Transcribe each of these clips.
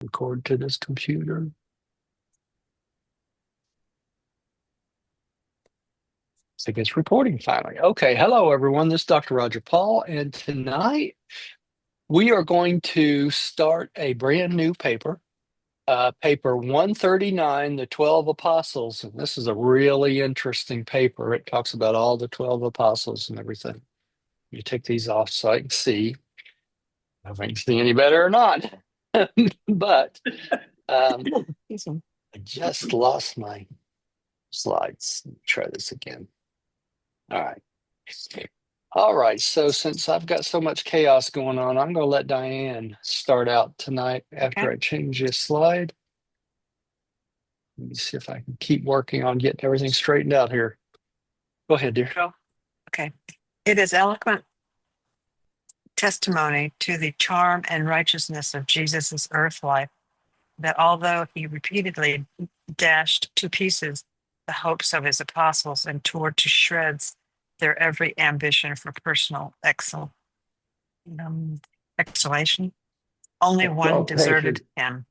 Record to this computer. So I guess recording finally. Okay, hello everyone. This is Dr. Roger Paul, and tonight we are going to start a brand new paper, paper 139, the 12 Apostles. And this is a really interesting paper. It talks about all the 12 Apostles and everything. You take these off so I can see if I can see any better or not. But I just lost my slides. Let me try this again. All right. All right. So since I've got so much chaos going on, I'm going to let Diane start out tonight after I change this slide. Let me see if I can keep working on getting everything straightened out here. Go ahead, dear. Okay. It is eloquent testimony to the charm and righteousness of Jesus' earth life that although he repeatedly dashed to pieces the hopes of his apostles and tore to shreds their every ambition for personal exaltation, only one deserted him.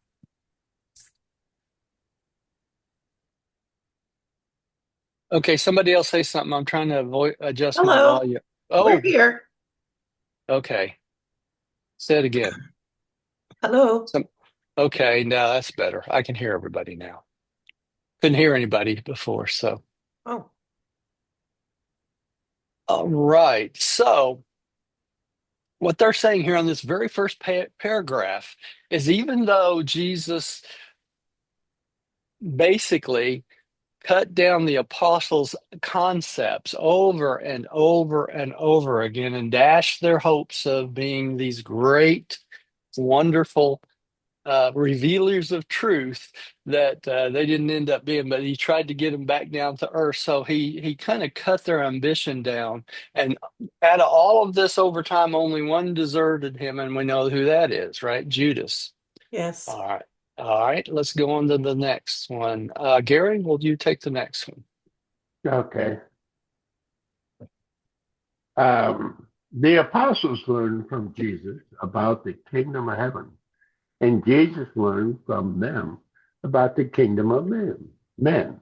Okay, somebody else say something. I'm trying to adjust my Hello. volume. We're here. Okay. Say it again. Hello. Okay, now that's better. I can hear everybody now. Couldn't hear anybody before, so. Oh. All right. So what they're saying here on this very first paragraph is even though Jesus basically cut down the apostles' concepts over and over and over again and dashed their hopes of being these great, wonderful revealers of truth that they didn't end up being, but he tried to get them back down to earth. So he kind of cut their ambition down. And out of all of this over time, only one deserted him, and we know who that is, right? Judas. Yes. All right. All right, let's go on to the next one. Gary, will you take the next one? Okay. The apostles learned from Jesus about the kingdom of heaven, and Jesus learned from them about the kingdom of men.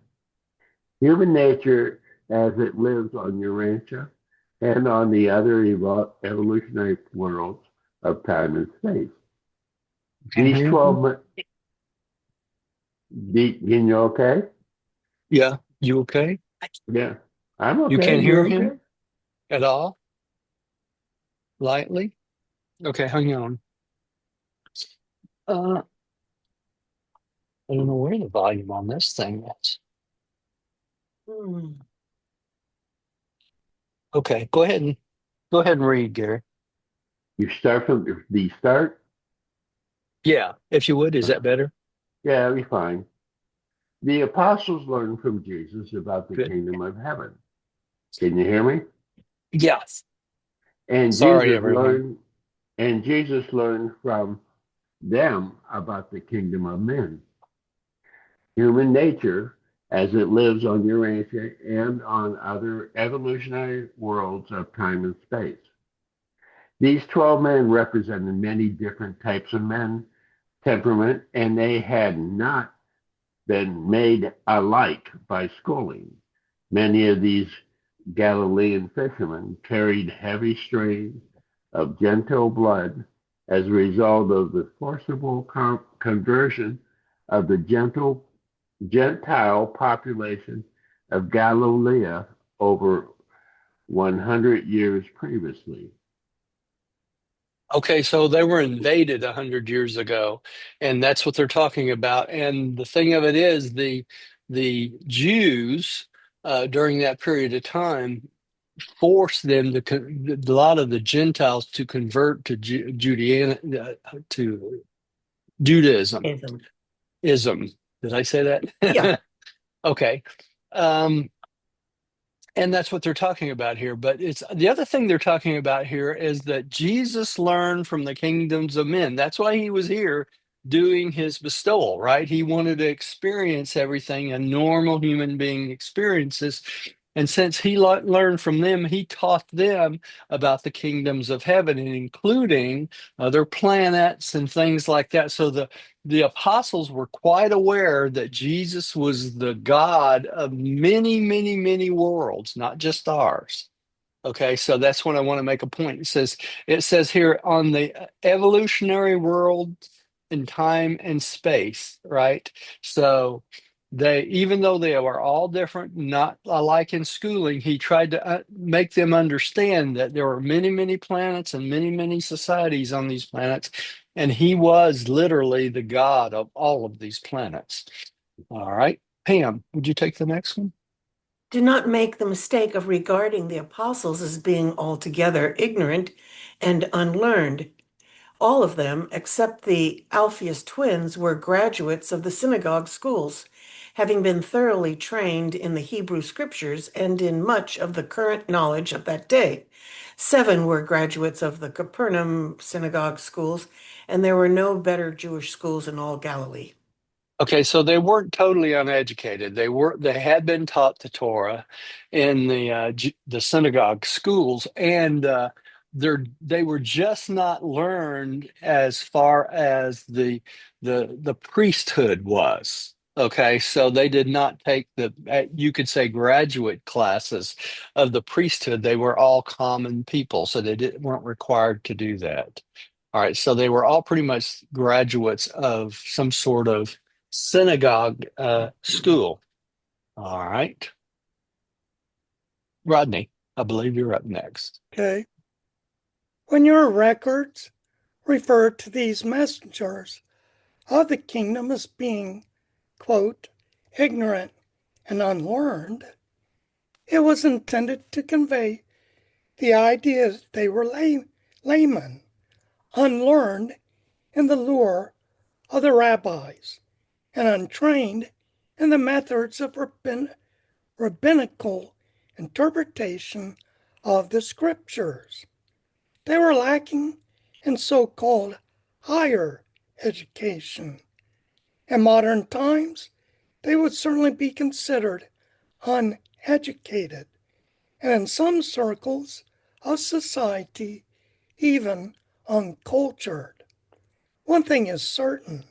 Human nature as it lives on Urantia and on the other evolutionary worlds of time and space. These 12 can you okay? Yeah, you okay? Yeah, I'm okay. You can't hear You're him okay? at all? Lightly? Okay, hang on. I don't know where the volume on this thing is. Okay, go ahead and read, Gary. You start from the start? Yeah, if you would, is that better? Yeah, it'll be fine. The apostles learned from Jesus about the Good. kingdom of heaven. Can you hear me? Yes. And Sorry, Jesus everyone. learned from them about the kingdom of men. Human nature, as it lives on Urantia and on other evolutionary worlds of time and space. These 12 men represented many different types of men, temperament, and they had not been made alike by schooling. Many of these Galilean fishermen carried heavy strains of Gentile blood as a result of the forcible conversion of the Gentile population of Galilee over 100 years previously. Okay, so they were invaded 100 years ago, and that's what they're talking about. And the thing of it is, the Jews during that period of time forced them a lot of the Gentiles to convert to to Judaism. Ism. Did I say that? Yeah. Okay. And that's what they're talking about here. But it's the other thing they're talking about here is that Jesus learned from the kingdoms of men. That's why he was here doing his bestowal, right? He wanted to experience everything a normal human being experiences. And since he learned from them, he taught them about the kingdoms of heaven, and including other planets and things like that. So the apostles were quite aware that Jesus was the God of many, many, many worlds, not just ours. Okay, so that's when I want to make a point. It says here on the evolutionary world in time and space, right? So they, even though they were all different, not alike in schooling, he tried to make them understand that there were many, many planets and many, many societies on these planets, and he was literally the God of all of these planets. All right, Pam, would you take the next one? Do not make the mistake of regarding the apostles as being altogether ignorant and unlearned. All of them, except the Alphaeus twins, were graduates of the synagogue schools, having been thoroughly trained in the Hebrew scriptures and in much of the current knowledge of that day. 7 were graduates of the Capernaum synagogue schools, and there were no better Jewish schools in all Galilee. Okay, so they weren't totally uneducated. They had been taught the Torah in the synagogue schools, and they were just not learned as far as the priesthood was. Okay, so they did not take you could say graduate classes of the priesthood. They were all common people, so weren't required to do that. All right, so they were all pretty much graduates of some sort of synagogue school. All right. Rodney, I believe you're up next. Okay. When your records refer to these messengers of the kingdom as being, quote, ignorant and unlearned, it was intended to convey the idea that they were laymen, unlearned in the lore of the rabbis, and untrained in the methods of rabbinical interpretation of the scriptures. They were lacking in so-called higher education. In modern times, they would certainly be considered uneducated, and in some circles of society, even uncultured. One thing is certain,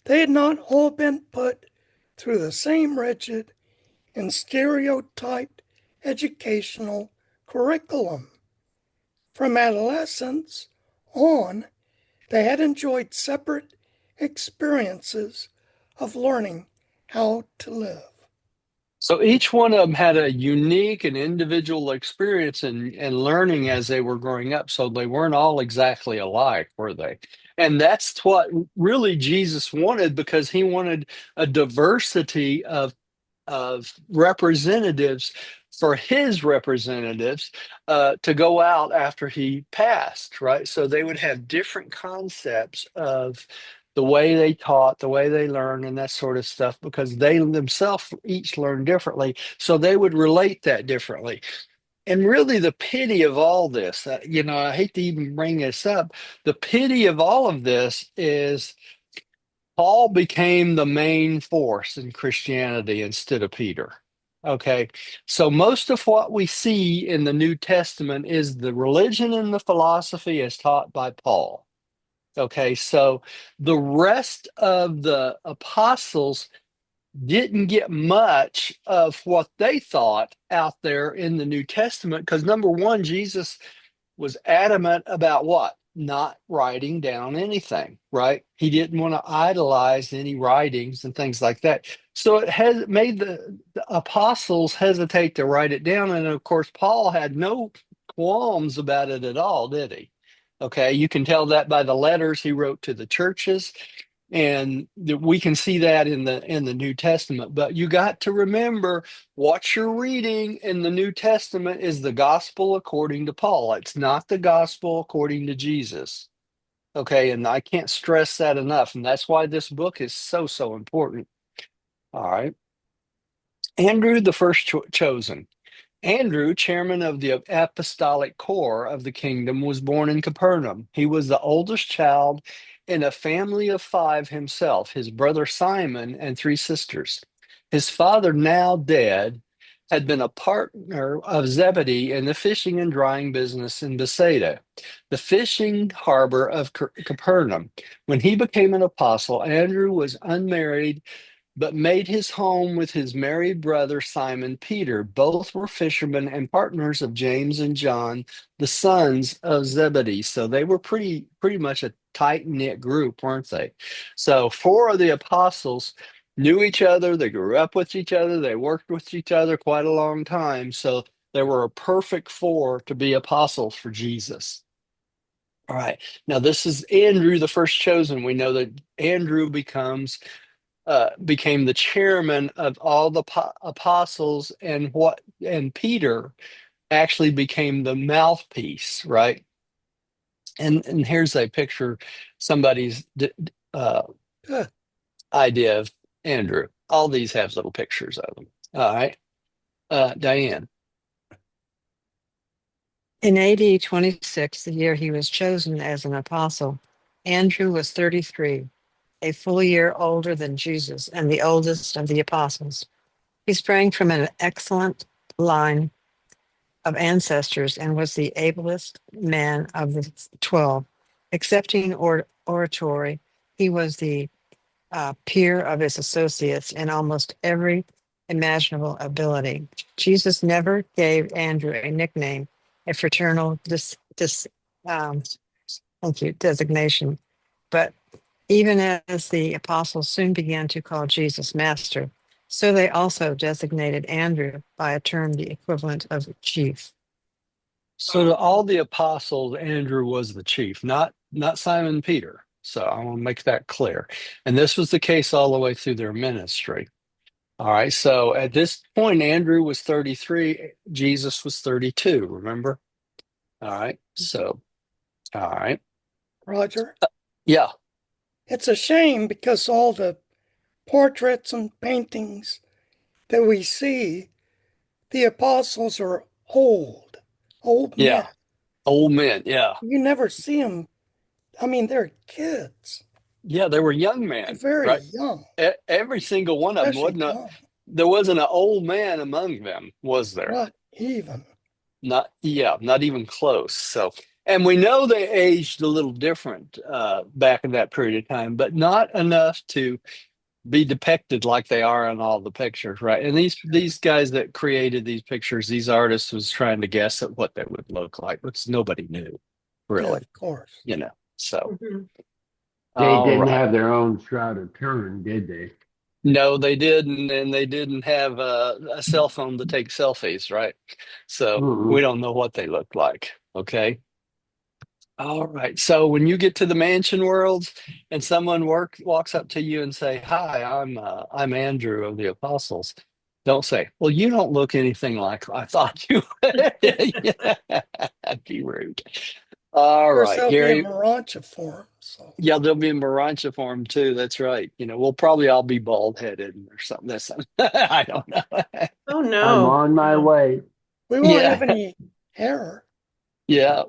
they had not all been put through the same rigid and stereotyped educational curriculum. From adolescence on, they had enjoyed separate experiences of learning how to live. So each one of them had a unique and individual experience and learning as they were growing up. So they weren't all exactly alike, were they? And that's what really Jesus wanted, because he wanted a diversity of representatives for his representatives to go out after he passed, right? So they would have different concepts of the way they taught, the way they learned, and that sort of stuff, because they themselves each learned differently. So they would relate that differently. And really, the pity of all this, I hate to even bring this up, the pity of all of this is Paul became the main force in Christianity instead of Peter. Okay, so most of what we see in the New Testament is the religion and the philosophy as taught by Paul. Okay, so the rest of the apostles didn't get much of what they thought out there in the New Testament, because number one, Jesus was adamant about what? Not writing down anything, right? He didn't want to idolize any writings and things like that. So it has made the apostles hesitate to write it down. And of course, Paul had no qualms about it at all, did he? Okay, you can tell that by the letters he wrote to the churches, and we can see that in the New Testament. But you got to remember, what you're reading in the New Testament is the gospel according to Paul. It's not the gospel according to Jesus. Okay, and I can't stress that enough, and that's why this book is so, so important. All right. Andrew, the first chosen. Andrew, chairman of the apostolic core of the kingdom, was born in Capernaum. He was the oldest child in a family of 5 himself, his brother Simon and 3 sisters. His father, now dead, had been a partner of Zebedee in the fishing and drying business in Bethsaida, the fishing harbor of Capernaum. When he became an apostle, Andrew was unmarried but made his home with his married brother Simon Peter. Both were fishermen and partners of James and John, the sons of Zebedee. So they were pretty much a tight-knit group, weren't they? So four of the apostles knew each other, they grew up with each other, they worked with each other quite a long time. So they were a perfect four to be apostles for Jesus. All right. Now this is Andrew, the first chosen. We know that Andrew became the chairman of all the apostles, and Peter actually became the mouthpiece, right? And here's a picture, somebody's uh, idea of Andrew. All these have little pictures of them. All right, Diane. In AD 26, the year he was chosen as an apostle, Andrew was 33, a full year older than Jesus and the oldest of the apostles. He sprang from an excellent line of ancestors and was the ablest man of the 12. Accepting oratory, he was the peer of his associates in almost every imaginable ability. Jesus never gave Andrew a nickname, a fraternal um, designation, but even as the apostles soon began to call Jesus Master, so they also designated Andrew by a term the equivalent of chief. So to all the apostles, Andrew was the chief, not Simon Peter. So I want to make that clear. And this was the case all the way through their ministry. All right. So at this point, Andrew was 33, Jesus was 32, remember? All right. So, all right. Roger. Yeah. It's a shame because all the portraits and paintings that we see, the apostles are old men. Yeah. Old men. Yeah. You never see them. I mean, they're kids. Yeah. They were young They're men, very right? young, Every single one of them especially young. there wasn't an old man among them, was there? Not even. Not even close. So, and we know they aged a little different back in that period of time, but not enough to be depicted like they are in all the pictures, right? And these guys that created these pictures, these artists was trying to guess at what they would look like, which nobody knew, Yeah, really, of course. So, Mhm. They all didn't right. have their own shroud of Turin, did they? No, they didn't, and they didn't have a cell phone to take selfies, right? So we Mm-mm. don't know what they looked like. Okay. All right. So when you get to the mansion worlds and someone walks up to you and say, "Hi, I'm Andrew of the Apostles," don't say, "Well, you don't look anything like I thought you would." Yeah, that'd be rude. Of All course, right, there'll be a Gary. Morancha for him. So, Yeah, there'll be a Marancha for him too. That's right. We'll probably all be bald headed or something. That's I don't know. Oh I'm no. on my No. way. we won't have Yeah, any hair. yeah.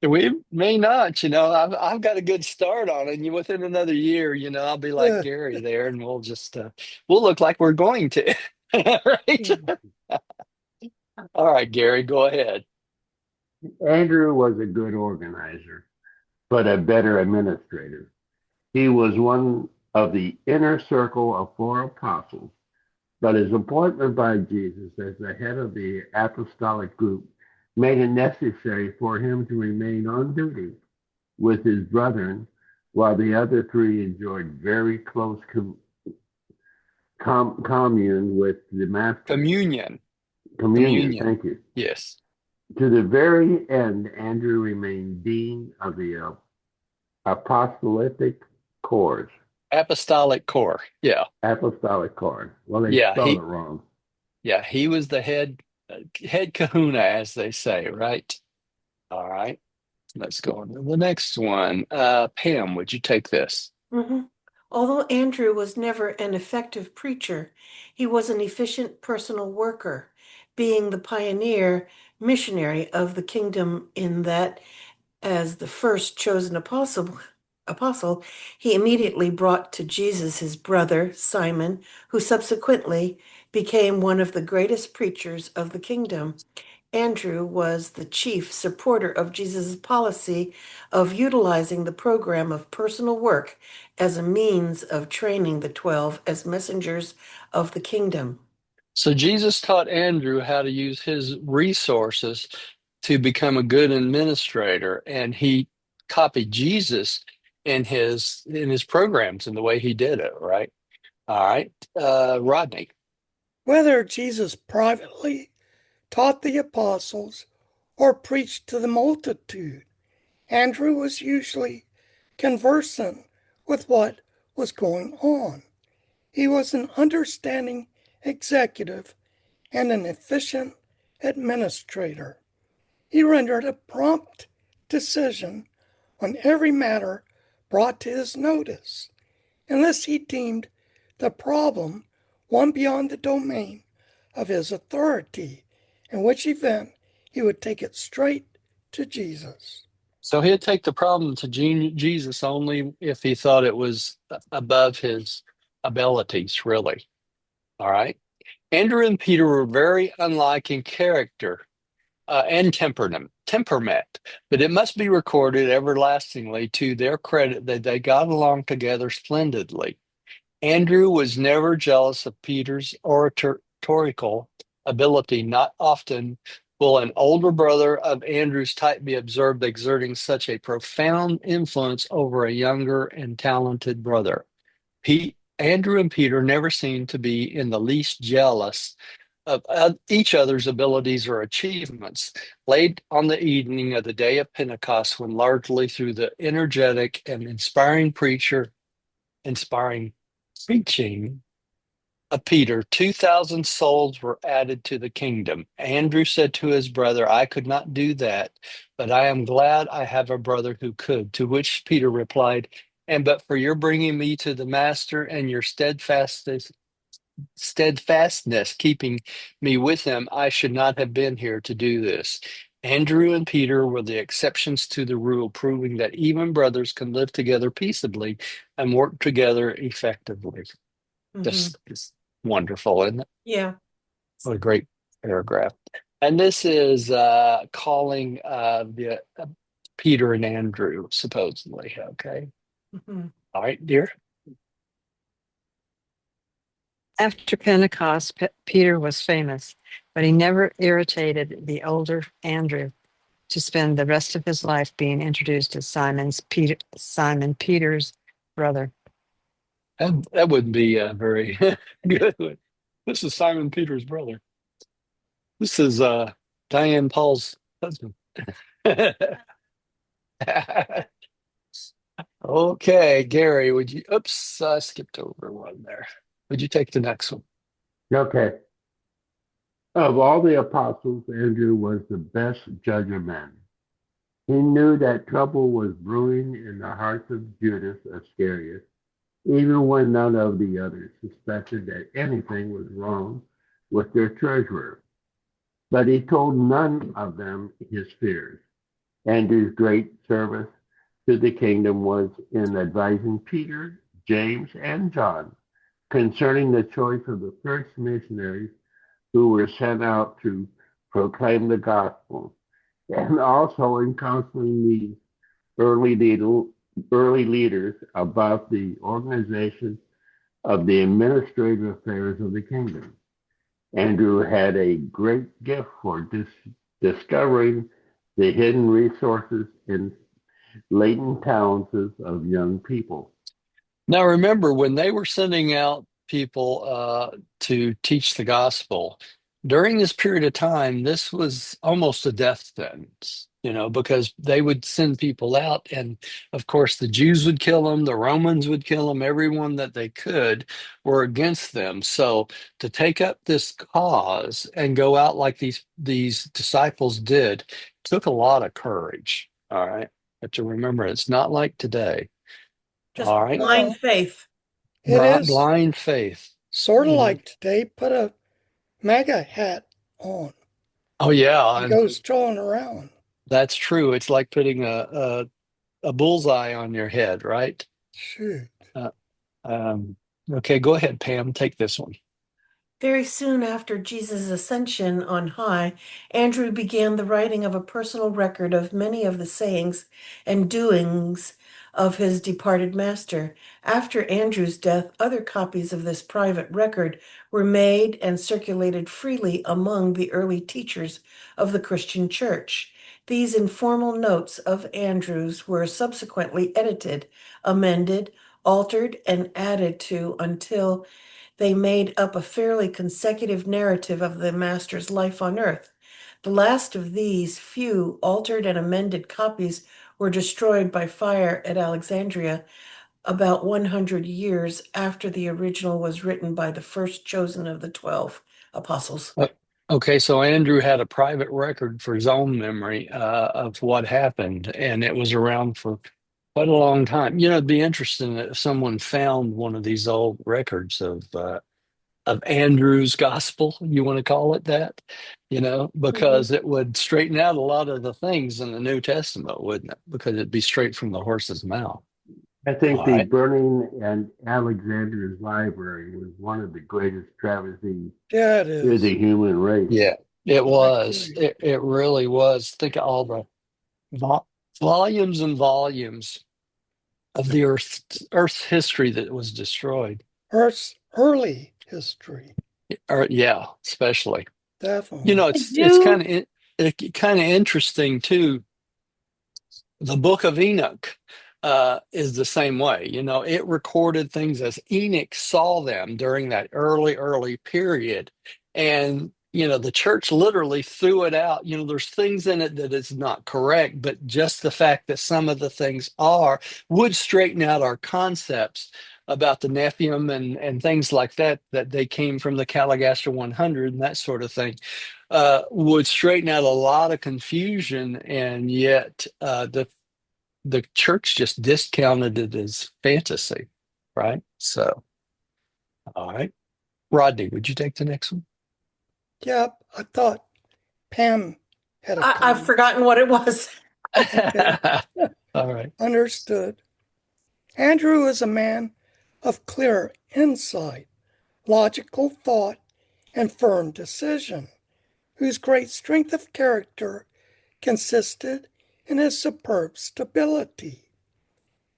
We may not. I've got a good start on it. And within another year, I'll be like Uh, Gary there, and we'll look like we're going to. Right? All right, Gary, go ahead. Andrew was a good organizer, but a better administrator. He was one of the inner circle of four apostles, but his appointment by Jesus as the head of the apostolic group made it necessary for him to remain on duty with his brethren while the other three enjoyed very close commune with the master. Communion. Communion, Communion. thank you. Yes. To the very end, Andrew remained dean of the apostolic corps. Apostolic core. Yeah. Apostolic corps. Well, they Yeah. spelled it wrong. He was the head kahuna, as they say, right? All right. Let's go on to the next one. Pam, would you take this? Mhm. Although Andrew was never an effective preacher, he was an efficient personal worker, being the pioneer missionary of the kingdom in that, as the first chosen apostle, apostle, he immediately brought to Jesus his brother, Simon, who subsequently became one of the greatest preachers of the kingdom. Andrew was the chief supporter of Jesus' policy of utilizing the program of personal work as a means of training the 12 as messengers of the kingdom. So Jesus taught Andrew how to use his resources to become a good administrator, and he copied Jesus in his programs and the way he did it, right? All right. Rodney. Whether Jesus privately taught the apostles or preached to the multitude, Andrew was usually conversant with what was going on. He was an understanding executive and an efficient administrator. He rendered a prompt decision on every matter brought to his notice, unless he deemed the problem one beyond the domain of his authority, in which event he would take it straight to Jesus. So he'd take the problem to Jesus only if he thought it was above his abilities, really. All right. Andrew and Peter were very unlike in character and temperament, but it must be recorded everlastingly to their credit that they got along together splendidly. Andrew was never jealous of Peter's oratorical ability. Not often will an older brother of Andrew's type be observed exerting such a profound influence over a younger and talented brother. Andrew and Peter never seemed to be in the least jealous of each other's abilities or achievements. Late on the evening of the day of Pentecost, when largely through the energetic and inspiring preaching of Peter, 2,000 souls were added to the kingdom. Andrew said to his brother, I could not do that, but I am glad I have a brother who could. To which Peter replied, and but for your bringing me to the master and your steadfastness keeping me with him, I should not have been here to do this. Andrew and Peter were the exceptions to the rule, proving that even brothers can live together peaceably and work together effectively. Mhm. Just wonderful, isn't it? Yeah. What a great paragraph. And this is calling Peter and Andrew, supposedly. Okay. Mhm. All right, dear. After Pentecost, Peter was famous, but he never irritated the older Andrew to spend the rest of his life being introduced as Simon Peter's brother. That wouldn't be very good. This is Simon Peter's brother. This is Diane Paul's husband. Okay, Gary, would you? Oops, I skipped over one there. Would you take the next one? Okay. Of all the apostles, Andrew was the best judge of men. He knew that trouble was brewing in the hearts of Judas Iscariot, even when none of the others suspected that anything was wrong with their treasurer. But he told none of them his fears. Andrew's great service to the kingdom was in advising Peter, James, and John concerning the choice of the first missionaries who were sent out to proclaim the gospel, and also in counseling these early, early leaders about the organization of the administrative affairs of the kingdom. Andrew had a great gift for discovering the hidden resources and latent talents of young people. Now, remember, when they were sending out people to teach the gospel, during this period of time, this was almost a death sentence, because they would send people out. And of course, the Jews would kill them, the Romans would kill them, everyone that they could were against them. So to take up this cause and go out like these disciples did took a lot of courage. All right. But to remember, it's not like today. Just All right. blind faith. It is Blind faith. sort of Mhm. like today, put a MAGA hat on Oh yeah, and and go strolling around. that's true. It's like putting a a bullseye on your head, right? Shoot. Uh, okay, go ahead, Pam. Take this one. Very soon after Jesus' ascension on high, Andrew began the writing of a personal record of many of the sayings and doings of his departed master. After Andrew's death, other copies of this private record were made and circulated freely among the early teachers of the Christian church. These informal notes of Andrew's were subsequently edited, amended, altered, and added to until they made up a fairly consecutive narrative of the Master's life on earth. The last of these few altered and amended copies were destroyed by fire at Alexandria about 100 years after the original was written by the first chosen of the 12 apostles. Okay, so Andrew had a private record for his own memory of what happened, and it was around for quite a long time. It'd be interesting if someone found one of these old records of Andrew's gospel, you want to call it that, because it would straighten out a lot of the things in the New Testament, wouldn't it? Because it'd be straight from the horse's mouth. I think All the right. burning and Alexandria's library was one of the greatest travesties Yeah, it to is. the human race. Yeah, it was. agree. It really was. Think of all the volumes and volumes of the Earth's history that was destroyed. Earth's early history, Or yeah, especially. definitely. It's kind of interesting too. The Book of Enoch is the same way. It recorded things as Enoch saw them during that early period. And, the church literally threw it out. There's things in it that is not correct, but just the fact that some of the things would straighten out our concepts about the Nephilim and things like that they came from the Caligaster 100 and that sort of thing, would straighten out a lot of confusion. And yet the church just discounted it as fantasy, right? So, all right. Rodney, would you take the next one? Yep, I thought Pam had a I've comment. forgotten what it was. Okay. All right. Understood. Andrew is a man of clear insight, logical thought, and firm decision, whose great strength of character consisted in his superb stability.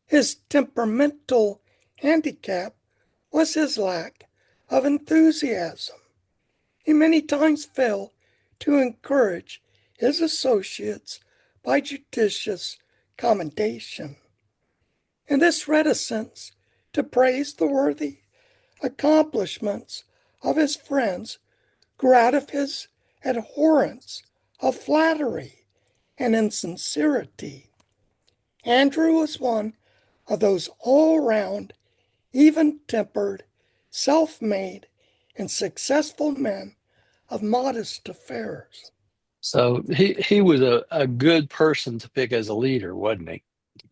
His temperamental handicap was his lack of enthusiasm. He many times failed to encourage his associates by judicious commendation. And this reticence to praise the worthy accomplishments of his friends grew out of his abhorrence of flattery and insincerity. Andrew was one of those all-round, even-tempered, self-made, and successful men of modest affairs. So he was a good person to pick as a leader, wasn't he?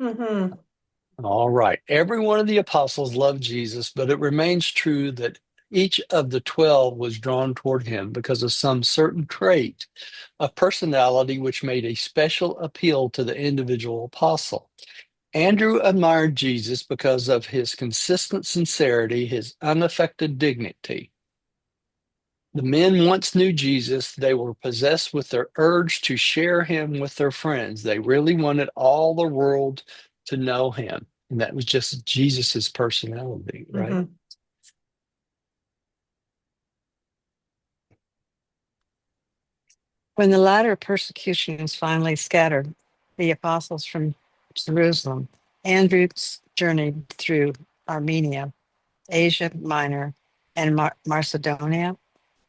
Mm-hmm. All right. Every one of the apostles loved Jesus, but it remains true that each of the 12 was drawn toward him because of some certain trait of personality which made a special appeal to the individual apostle. Andrew admired Jesus because of his consistent sincerity, his unaffected dignity. The men once knew Jesus. They were possessed with their urge to share him with their friends. They really wanted all the world to know him. And that was just Jesus's personality, right? Mm-hmm. When the latter persecutions finally scattered the apostles from Jerusalem, Andrew journeyed through Armenia, Asia Minor, and Macedonia,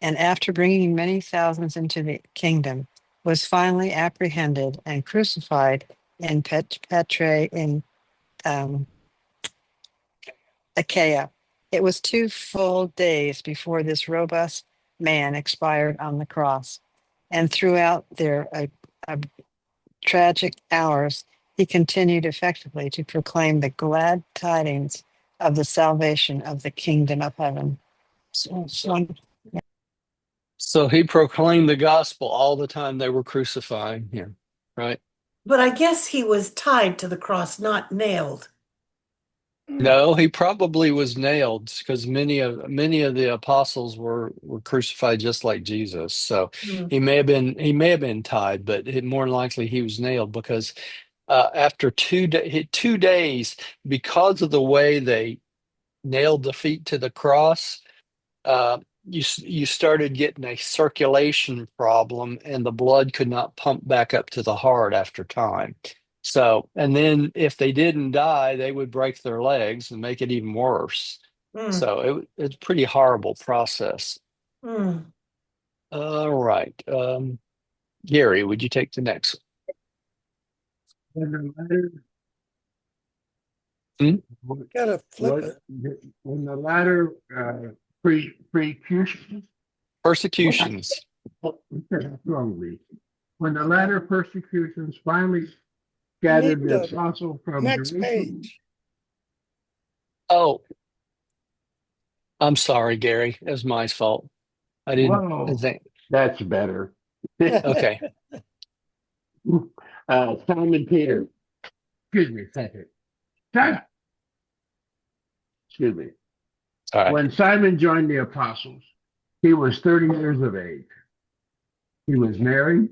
and after bringing many thousands into the kingdom, was finally apprehended and crucified in Petrae in Achaia. It was 2 full days before this robust man expired on the cross, and throughout their tragic hours, he continued effectively to proclaim the glad tidings of the salvation of the kingdom of heaven. So he proclaimed the gospel all the time they were crucifying him, right? But I guess he was tied to the cross, not nailed. No, he probably was nailed because many of the apostles were crucified just like Jesus. So Mm. he may have been tied, but more than likely he was nailed because after 2 days, because of the way they nailed the feet to the cross, you started getting a circulation problem, and the blood could not pump back up to the heart after time. So, and then if they didn't die, they would break their legs and make it even worse. Mm. So it's a pretty horrible process. Mm. All right. Gary, would you take the next When the latter, one? Gotta flip what, it. when the latter persecution, Persecutions. wrongly, when the latter persecutions finally You scattered need the the apostle from next Jerusalem. page. Oh, I'm sorry, Gary. It was my fault. I didn't Whoa, think. that's better. Okay. Simon Peter, excuse me a second. Simon, excuse me. All right. When Simon joined the apostles, he was 30 years of age. He was married,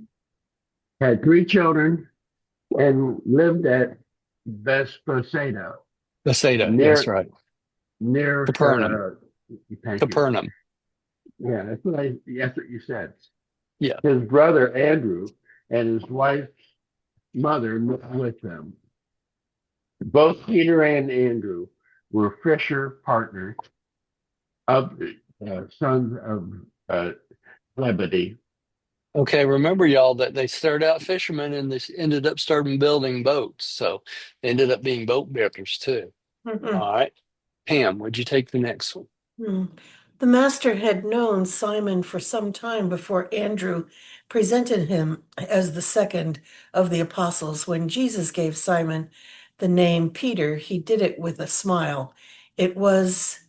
had 3 children, and lived at Bethsaida, Bethsaida. Yes, near right. near. Capernaum. Thank you. Capernaum. Yeah, that's what you said. Yeah. His brother Andrew and his wife's mother lived with them. Both Peter and Andrew were fisher partners of the sons of Zebedee. Okay. Remember, y'all, that they started out fishermen and they ended up starting building boats. So they ended up being boat builders too. Mhm. All right. Pam, would you take the next one? Mm. The master had known Simon for some time before Andrew presented him as the second of the apostles. When Jesus gave Simon the name Peter, he did it with a smile. It was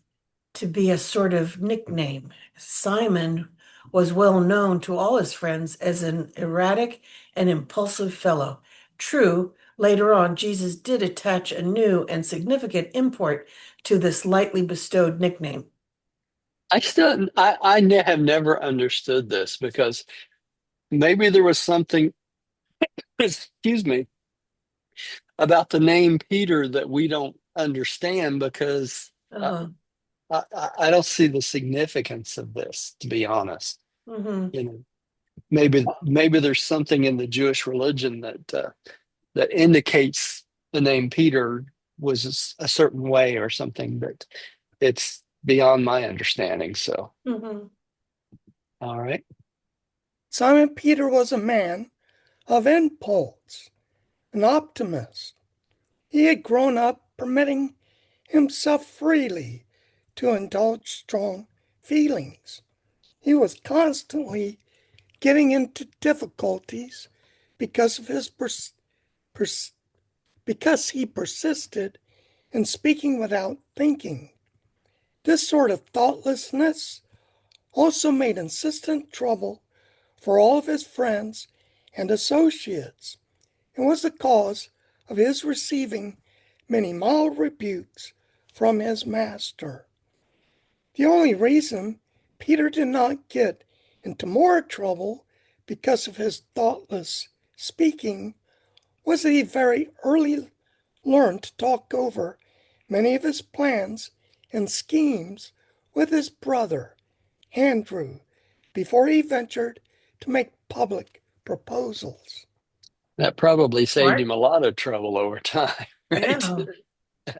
to be a sort of nickname. Simon was well known to all his friends as an erratic and impulsive fellow. True, later on, Jesus did attach a new and significant import to this lightly bestowed nickname. I have never understood this because maybe there was something, excuse me, about the name Peter that we don't understand because I, Uh-huh. I don't see the significance of this, to be honest. Hmm. You know, maybe there's something in the Jewish religion that indicates the name Peter was a certain way or something, but it's beyond my understanding. So, Hmm. all right. Simon Peter was a man of impulse, an optimist. He had grown up permitting himself freely to indulge strong feelings. He was constantly getting into difficulties because of his pers- because he persisted in speaking without thinking. This sort of thoughtlessness also made insistent trouble for all of his friends and associates, and was the cause of his receiving many mild rebukes from his master. The only reason Peter did not get into more trouble because of his thoughtless speaking was that he very early learned to talk over many of his plans and schemes with his brother, Andrew, before he ventured to make public proposals. That probably saved What? him a lot of trouble over time, right? Yeah.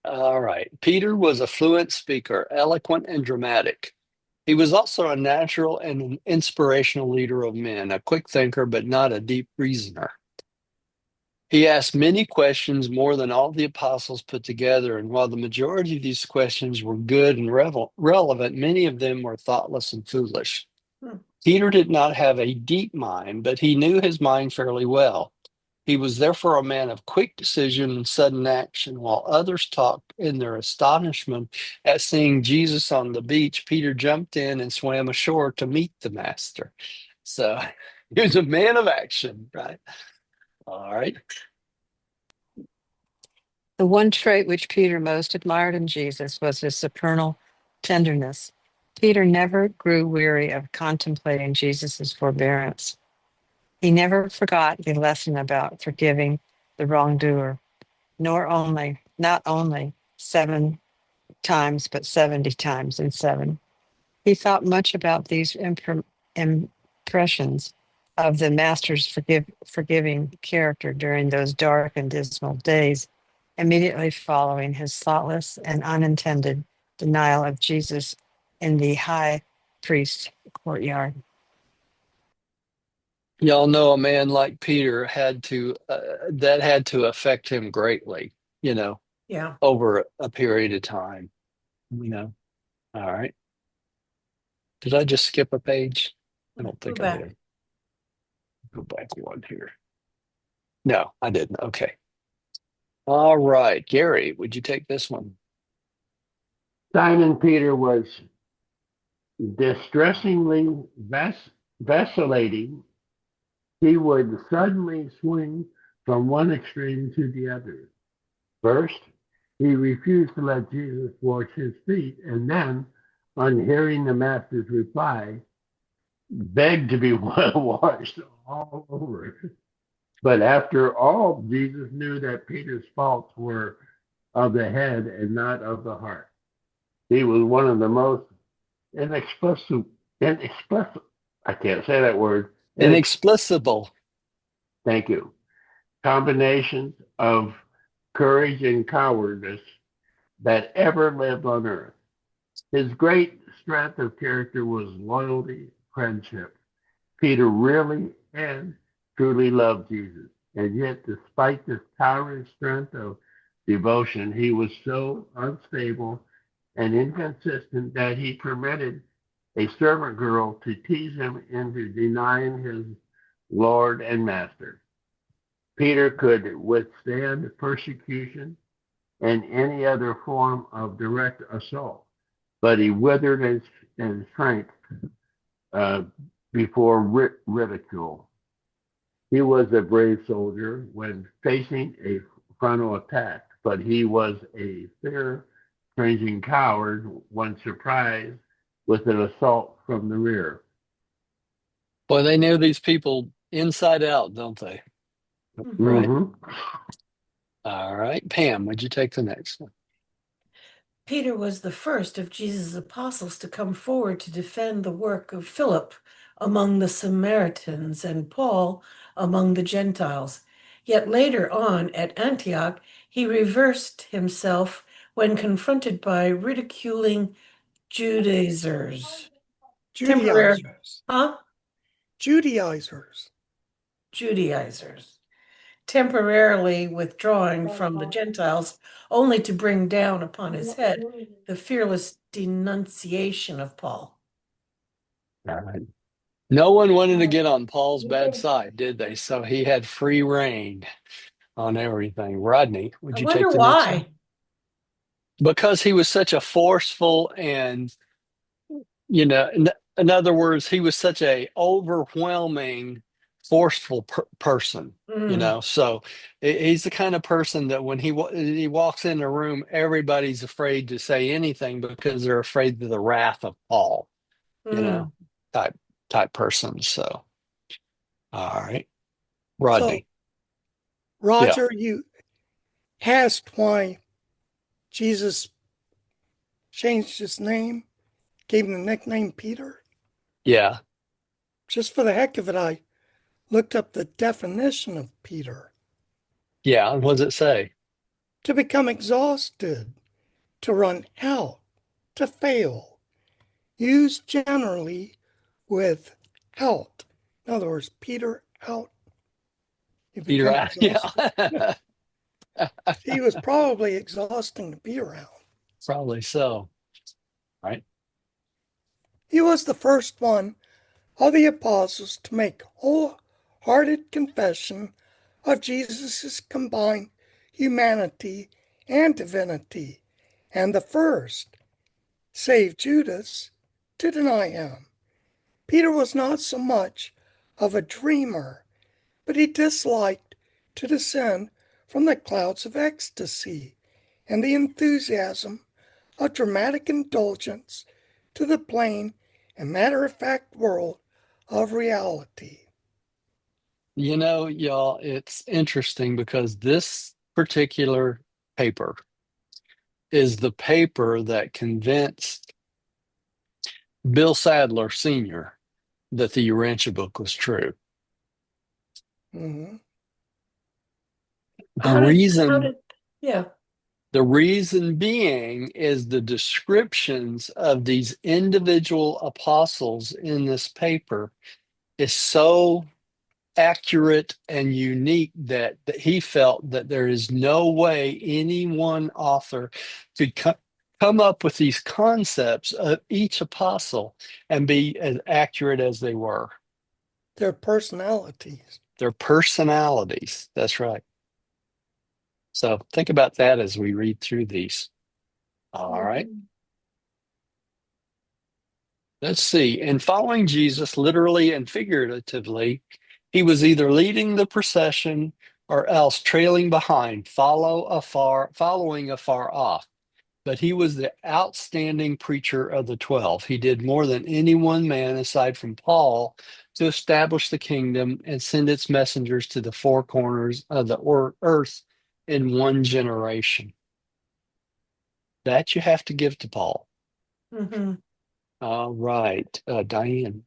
All right. Peter was a fluent speaker, eloquent and dramatic. He was also a natural and an inspirational leader of men, a quick thinker, but not a deep reasoner. He asked many questions, more than all the apostles put together, and while the majority of these questions were good and relevant, many of them were thoughtless and foolish. Hmm. Peter did not have a deep mind, but he knew his mind fairly well. He was therefore a man of quick decision and sudden action. While others talked in their astonishment at seeing Jesus on the beach, Peter jumped in and swam ashore to meet the master. So he was a man of action, right? All right. The one trait which Peter most admired in Jesus was his supernal tenderness. Peter never grew weary of contemplating Jesus' forbearance. He never forgot the lesson about forgiving the wrongdoer, not only 7 times, but 70 times and 7. He thought much about these impressions of the Master's forgiving character during those dark and dismal days immediately following his thoughtless and unintended denial of Jesus in the high priest's courtyard. Y'all know a man like Peter that had to affect him greatly, Yeah. over a period of time, you know. All right. Did I just skip a page? I don't Go think I back. did. Go back one here. No, I didn't. Okay. All right. Gary, would you take this one? Simon Peter was distressingly vacillating. He would suddenly swing from one extreme to the other. First, he refused to let Jesus wash his feet, and then, on hearing the master's reply, begged to be washed all over. But after all, Jesus knew that Peter's faults were of the head and not of the heart. He was one of the most inexplicable, I can't say that word. Inexplicable. Thank you. Combinations of courage and cowardice that ever lived on earth. His great strength of character was loyalty, friendship. Peter really and truly loved Jesus. And yet, despite this towering strength of devotion, he was so unstable and inconsistent that he permitted a servant girl to tease him into denying his Lord and Master. Peter could withstand persecution and any other form of direct assault, but he withered and shrank before ridicule. He was a brave soldier when facing a frontal attack, but he was a fear-cringing coward when surprised with an assault from the rear. Boy, they know these people inside out, don't they? Right. Mm-hmm. All right. Pam, would you take the next one? Peter was the first of Jesus' apostles to come forward to defend the work of Philip among the Samaritans and Paul among the Gentiles. Yet later on at Antioch, he reversed himself when confronted by ridiculing Judaizers. Judaizers. Huh? Judaizers. Judaizers. Temporarily withdrawing from the Gentiles, only to bring down upon his head the fearless denunciation of Paul. All right. No one wanted to get on Paul's bad side, did they? So he had free reign on everything. Rodney, would I you take wonder the next one? why. Because he was such a forceful and, in other words, he was such a overwhelming, forceful person. Mm, So he's the kind of person that when he walks in a room, everybody's afraid to say anything because they're afraid of the wrath of Paul. you mm. know, type type person. So, all right, So, Rodney. Yeah, Roger, you asked why Jesus changed his name, gave him the nickname Peter. yeah, Just for the heck of it, I looked up the definition of Peter. yeah. And what does it say? To become exhausted, to run out, to fail. Used generally with out. In other words, Peter out. You become Peter. exhausted. Yeah, He was probably exhausting to be around. probably so. Right. He was the first one of the apostles to make wholehearted confession of Jesus' combined humanity and divinity, and the first, save Judas, to deny him. Peter was not so much of a dreamer, but he disliked to descend from the clouds of ecstasy and the enthusiasm of dramatic indulgence to the plain and matter-of-fact world of reality. You know, y'all, it's interesting because this particular paper is the paper that convinced Bill Sadler Sr. that the Urantia book was true. Mm-hmm. The How reason did, yeah. The reason being is the descriptions of these individual apostles in this paper is so accurate and unique that he felt that there is no way any one author could come up with these concepts of each apostle and be as accurate as they were. Their personalities. Their personalities. That's right. So think about that as we read through these. All right. Let's see. In following Jesus, literally and figuratively, he was either leading the procession or else trailing behind, following afar off. But he was the outstanding preacher of the 12. He did more than any one man, aside from Paul, to establish the kingdom and send its messengers to the four corners of the earth in one generation. That you have to give to Paul. Mm-hmm. All right, Diane.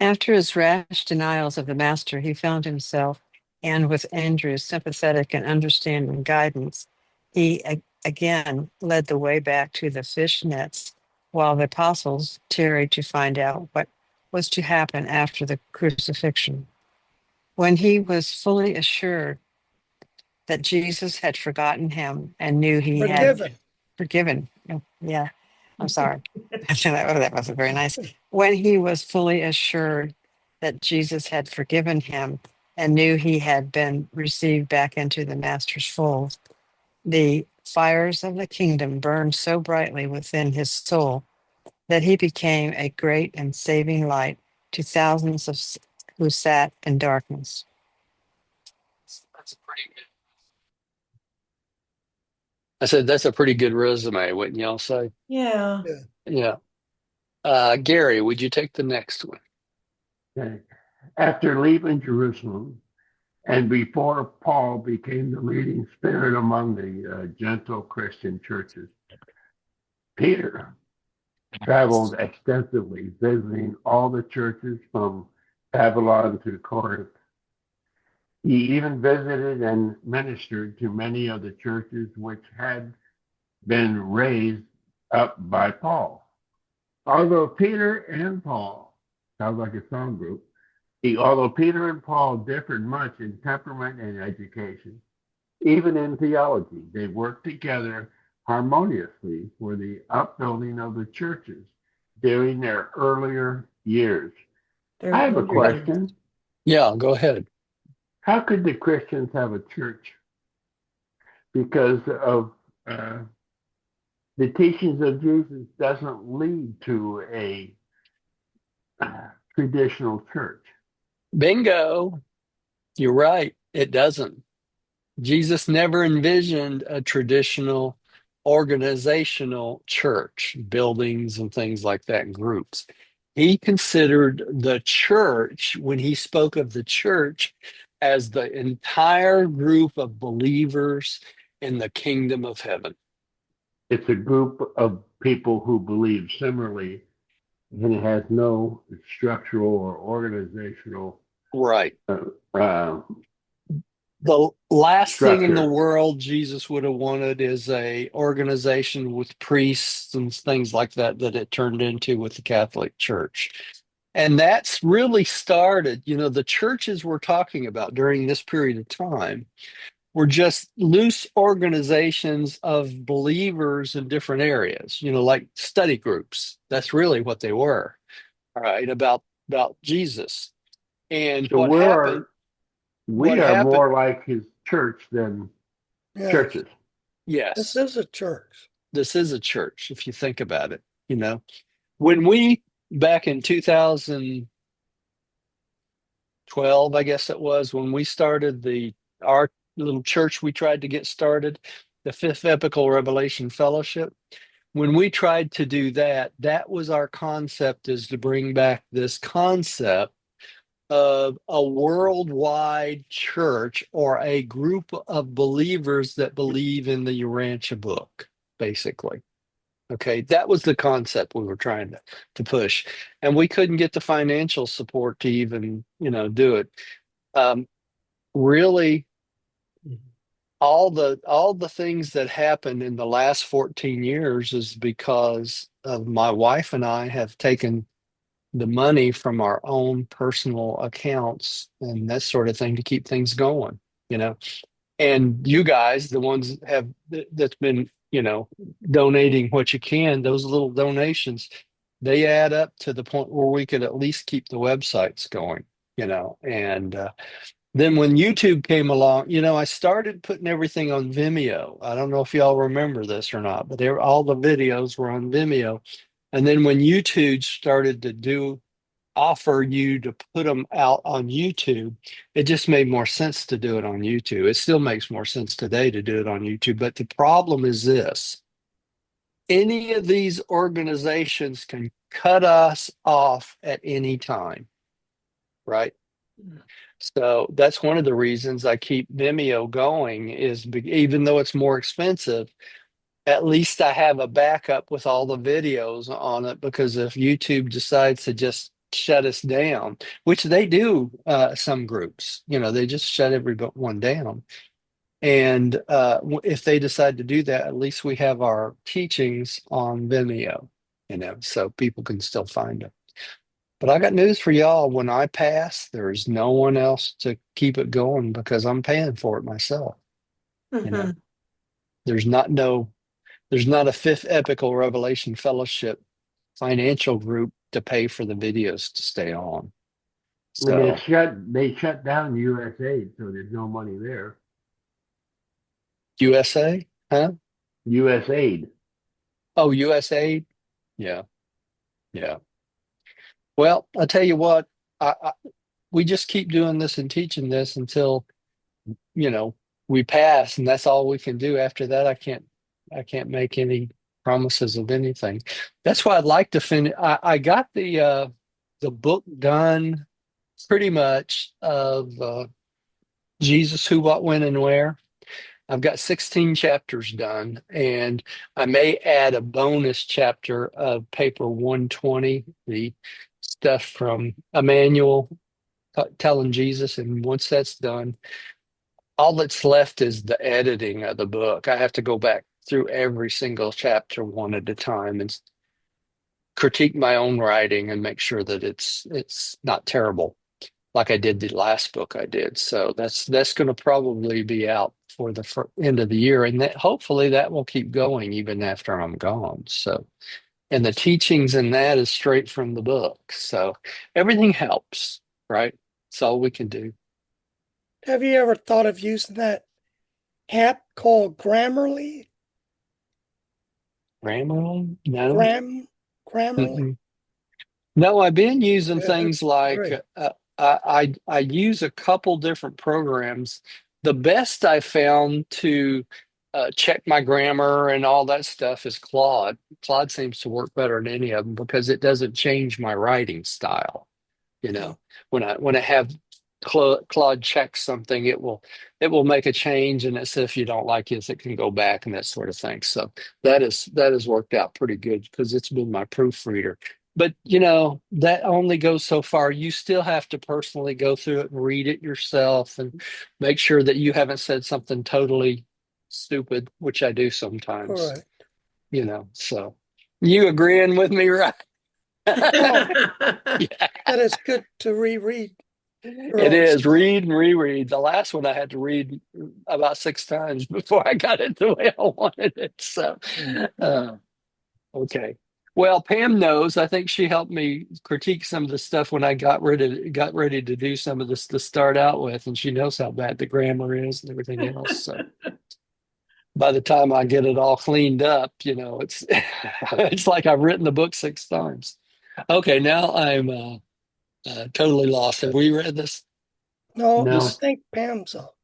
After his rash denials of the master, he found himself, and with Andrew's sympathetic and understanding guidance, he again led the way back to the fish nets, while the apostles tarried to find out what was to happen after the crucifixion. When he was fully assured that Jesus had forgotten him and knew he had forgiven. Oh, yeah, I'm sorry. That wasn't very nice. When he was fully assured that Jesus had forgiven him and knew he had been received back into the Master's fold, the fires of the kingdom burned so brightly within his soul that he became a great and saving light to thousands of who sat in darkness. That's a pretty good. I said that's a pretty good resume, wouldn't y'all say? Yeah. Yeah. Gary, would you take the next one? Okay. After leaving Jerusalem, and before Paul became the leading spirit among the gentle Christian churches, Peter traveled extensively, visiting all the churches from Babylon to Corinth. He even visited and ministered to many of the churches which had been raised up by Paul. Although Peter and Paul, sounds like a song group, although Peter and Paul differed much in temperament and education, even in theology, they worked together harmoniously for the upbuilding of the churches during their earlier years. I have a question. Yeah, go ahead. How could the Christians have a church? Because of the teachings of Jesus doesn't lead to a traditional church. Bingo. You're right. It doesn't. Jesus never envisioned a traditional organizational church, buildings and things like that, and groups. He considered the church, when he spoke of the church, as the entire group of believers in the kingdom of heaven. It's a group of people who believe similarly, and it has no structural or organizational Right. uh, The last thing in the structure. world Jesus would have wanted is a organization with priests and things like that it turned into with the Catholic Church. And that's really started, the churches we're talking about during this period of time were just loose organizations of believers in different areas, like study groups. That's really what they were, all right, about Jesus. And So we what are happened, more like his church than churches. yes. This is a church. This is a church, if you think about it. When we, back in 2012, 12, I guess it was, when we started our little church we tried to get started, the Fifth Epochal Revelation Fellowship. When we tried to do that, that was our concept, is to bring back this concept of a worldwide church or a group of believers that believe in the Urantia book, basically. Okay, that was the concept we were trying to push, and we couldn't get the financial support to even, do it. Really, all the things that happened in the last 14 years is because of my wife and I have taken the money from our own personal accounts and that sort of thing to keep things going, you know. And you guys, the ones that's been, donating what you can, those little donations, they add up to the point where we could at least keep the websites going, and then when YouTube came along, I started putting everything on Vimeo. I don't know if y'all remember this or not, but all the videos were on Vimeo. And then when YouTube started to offer you to put them out on YouTube, it just made more sense to do it on YouTube. It still makes more sense today to do it on YouTube. But the problem is this: any of these organizations can cut us off at any time, right? So that's one of the reasons I keep Vimeo going, is even though it's more expensive, at least I have a backup with all the videos on it, because if YouTube decides to just shut us down, which they do, some groups, they just shut everyone down. And if they decide to do that, at least we have our teachings on Vimeo, so people can still find them. But I got news for y'all. When I pass, there's no one else to keep it going, because I'm paying for it myself. Mhm. There's not a Fifth Epochal Revelation Fellowship financial group to pay for the videos to stay on. When So they shut down USA, so there's no money there. USA, huh? USAID. Oh, USA. Yeah, yeah. Well, I tell you what, we just keep doing this and teaching this until, you know, we pass, and that's all we can do. After that, I can't make any promises of anything. That's why I'd like to finish. I got the book done pretty much of Jesus, Who, What, When, and Where. I've got 16 chapters done, and I may add a bonus chapter of paper 120, the stuff from Emmanuel telling Jesus. And once that's done, all that's left is the editing of the book. I have to go back through every single chapter one at a time and critique my own writing and make sure that it's not terrible, like I did the last book I did. So that's going to probably be out for the end of the year, and that hopefully that will keep going even after I'm gone. So, and the teachings in that is straight from the book. So everything helps, right? It's all we can do. Have you ever thought of using that app called Grammarly? Grammarly? No. Grammarly? Mm-mm. No, I've been using Yeah, things that's like great. I use a couple different programs. The best I found to check my grammar and all that stuff is Claude. Claude seems to work better than any of them because it doesn't change my writing style. You Yeah. know, when I have Claude check something, it will make a change, and it says if you don't like it, it can go back and that sort of thing. So that has worked out pretty good because it's been my proofreader. But that only goes so far. You still have to personally go through it and read it yourself and make sure that you haven't said something totally stupid, which I do sometimes. Correct. So you agreeing with me, right? Oh, Yeah. that is good to reread your It own is. stuff. Read and reread. The last one I had to read about 6 times before I got it the way I wanted it. So, uh, okay. Well, Pam knows. I think she helped me critique some of the stuff when I got ready to do some of this to start out with, and she knows how bad the grammar is and everything else. So by the time I get it all cleaned up, it's it's like I've written the book 6 times. Okay, now I'm totally lost. Have we read this? No, I No. think Pam's up.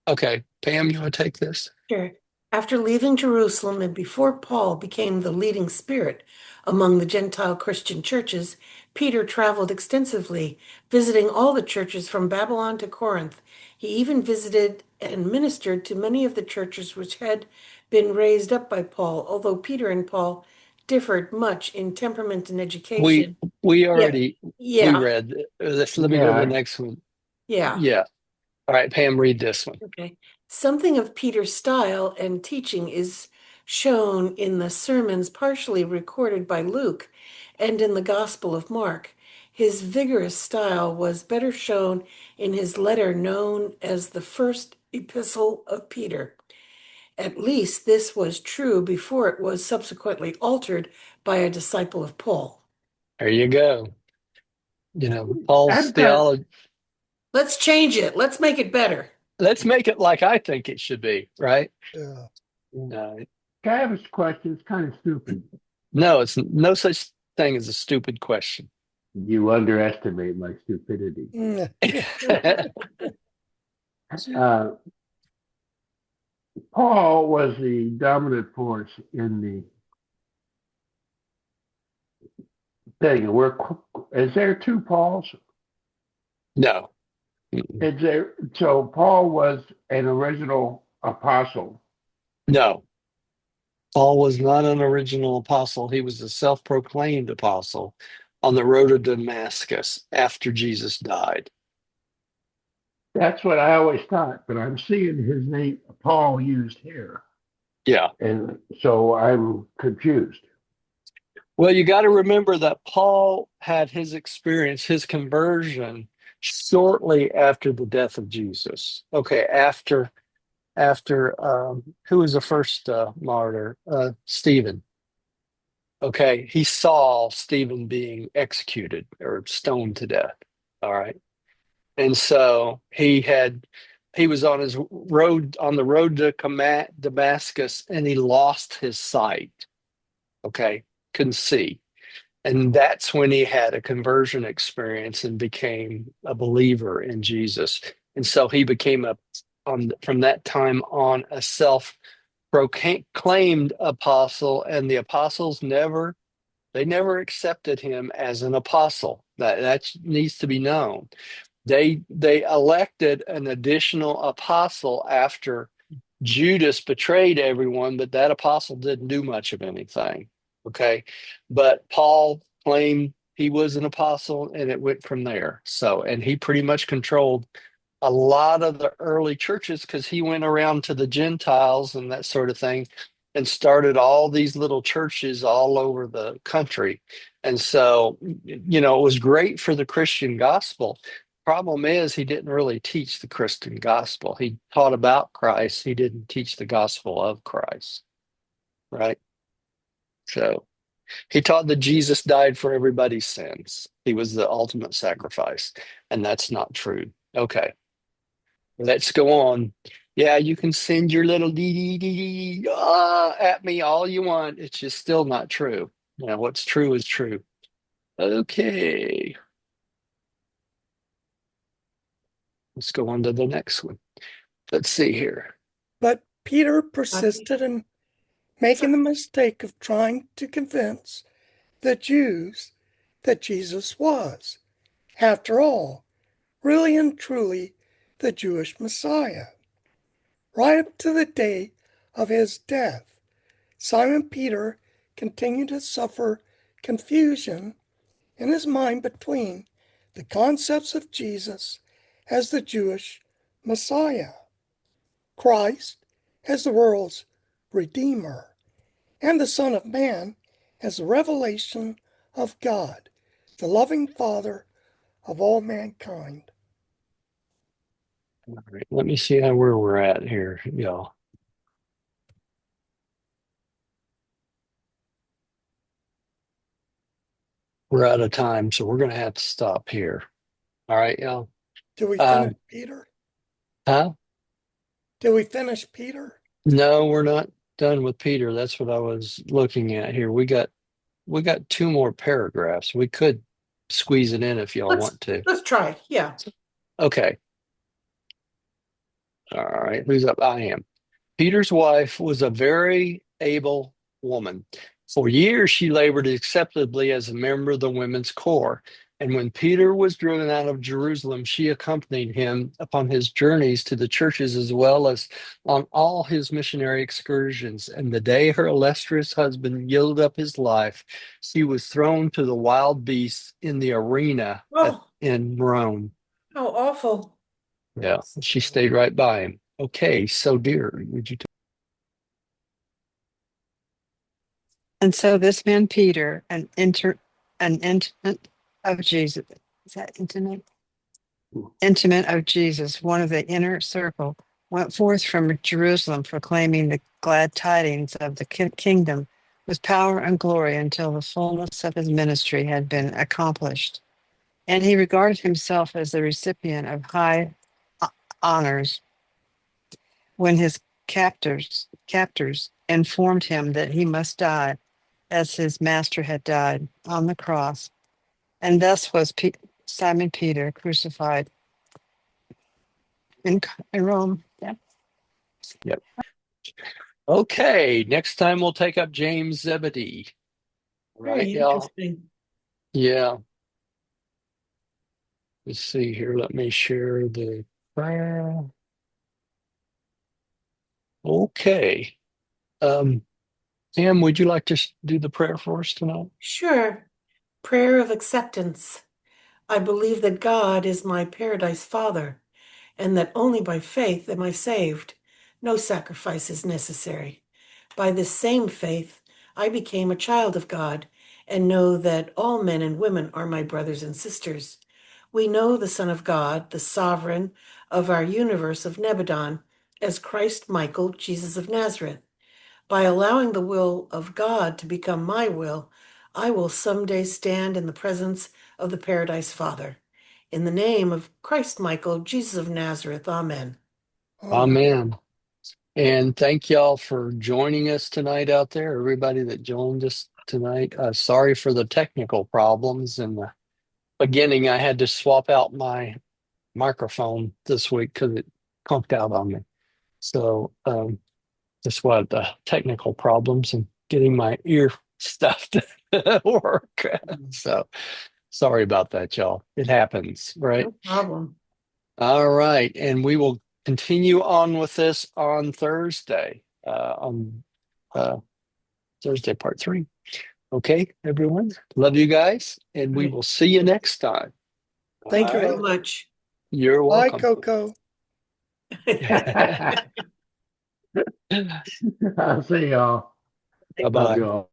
Okay, Pam, you want to take this? Sure. After leaving Jerusalem and before Paul became the leading spirit among the Gentile Christian churches, Peter traveled extensively, visiting all the churches from Babylon to Corinth. He even visited and ministered to many of the churches which had been raised up by Paul, although Peter and Paul differed much in temperament and We education. we Yeah, already we yeah, read this. Let me go to the Yeah. next one. yeah. Yeah. All right, Pam, read this one. Okay. Something of Peter's style and teaching is shown in the sermons partially recorded by Luke and in the Gospel of Mark. His vigorous style was better shown in his letter known as the First Epistle of Peter. At least this was true before it was subsequently altered by a disciple of Paul. There you go. Paul's I've got, theology. Let's change it. Let's make it better. Let's make it like I think it should be, right? Yeah. No, can I have a question? It's kind of stupid. no, it's no such thing as a stupid question. You underestimate my stupidity. Mm, Uh, Paul was the dominant force in the thing. Is there two Pauls? No. Mm-mm. Is there? So Paul was an original apostle. No. Paul was not an original apostle. He was a self-proclaimed apostle on the road to Damascus after Jesus died. That's what I always thought, but I'm seeing his name Paul used here, Yeah. and so I'm confused. Well, you got to remember that Paul had his experience, his conversion, shortly after the death of Jesus. Okay, after who was the first martyr? Stephen. Okay, he saw Stephen being executed or stoned to death. All right, and so he was on the road to Damascus, and he lost his sight. Okay, couldn't see. And that's when he had a conversion experience and became a believer in Jesus. And so he became from that time on, a self-proclaimed apostle, and the apostles never accepted him as an apostle. That needs to be known. They elected an additional apostle after Judas betrayed everyone, but that apostle didn't do much of anything. Okay. But Paul claimed he was an apostle, and it went from there. So, and he pretty much controlled a lot of the early churches because he went around to the Gentiles and that sort of thing and started all these little churches all over the country. And so, it was great for the Christian gospel. Problem is, he didn't really teach the Christian gospel. He taught about Christ. He didn't teach the gospel of Christ, right? So he taught that Jesus died for everybody's sins. He was the ultimate sacrifice, and that's not true. Okay, let's go on. Yeah, you can send your little dee dee dee dee at me all you want. It's just still not true. What's true is true. Okay, let's go on to the next one. Let's see here. but Peter persisted in making the mistake of trying to convince the Jews that Jesus was, after all, really and truly the Jewish Messiah. Right up to the day of his death, Simon Peter continued to suffer confusion in his mind between the concepts of Jesus as the Jewish Messiah, Christ as the world's Redeemer, and the Son of Man as the revelation of God, the loving Father of all mankind. All right, let me see where we're at here, y'all. We're out of time, so we're going to have to stop here. All right, y'all. Did we finish Peter? Huh? Did we finish Peter? No, we're not done with Peter. That's what I was looking at here. We got two more paragraphs. We could squeeze it in if y'all want to. Let's try. Yeah. Okay. All right, who's up? I am. Peter's wife was a very able woman. For years, she labored acceptably as a member of the women's corps. And when Peter was driven out of Jerusalem, she accompanied him upon his journeys to the churches as well as on all his missionary excursions. And the day her illustrious husband yielded up his life, she was thrown to the wild beasts in the arena Oh, in Rome. how awful. Yeah, she stayed right by him. Okay, so dear, would you? And so this man Peter, an intimate of Jesus, is that intimate? Intimate of Jesus, one of the inner circle, went forth from Jerusalem proclaiming the glad tidings of the kingdom with power and glory until the fullness of his ministry had been accomplished. And he regarded himself as the recipient of high honors when his captors informed him that he must die as his master had died on the cross. And thus was Simon Peter crucified in Rome. Yeah. Yep. Okay, next time we'll take up James Zebedee. Right, Very y'all? interesting. Yeah. Let's see here. Let me share the prayer. Okay. Sam, would you like to do the prayer for us tonight? Sure. Prayer of acceptance. I believe that God is my paradise Father, and that only by faith am I saved. No sacrifice is necessary. By this same faith, I became a child of God, and know that all men and women are my brothers and sisters. We know the Son of God, the sovereign of our universe of Nebadon, as Christ Michael, Jesus of Nazareth. By allowing the will of God to become my will, I will someday stand in the presence of the Paradise Father. In the name of Christ Michael, Jesus of Nazareth, Amen. Amen. And thank y'all for joining us tonight out there, everybody that joined us tonight. Sorry for the technical problems. In the beginning, I had to swap out my microphone this week because it conked out on me. So just what the technical problems and getting my ear stuff to work. So sorry about that, y'all. It happens, right? No problem. All right. And we will continue on with this on Thursday, on Thursday, part 3. Okay, everyone. Love you guys. And we Right. will see you next time. Thank All you very right. much. You're Bye, welcome. Coco. I'll see y'all. Love Bye-bye. you all.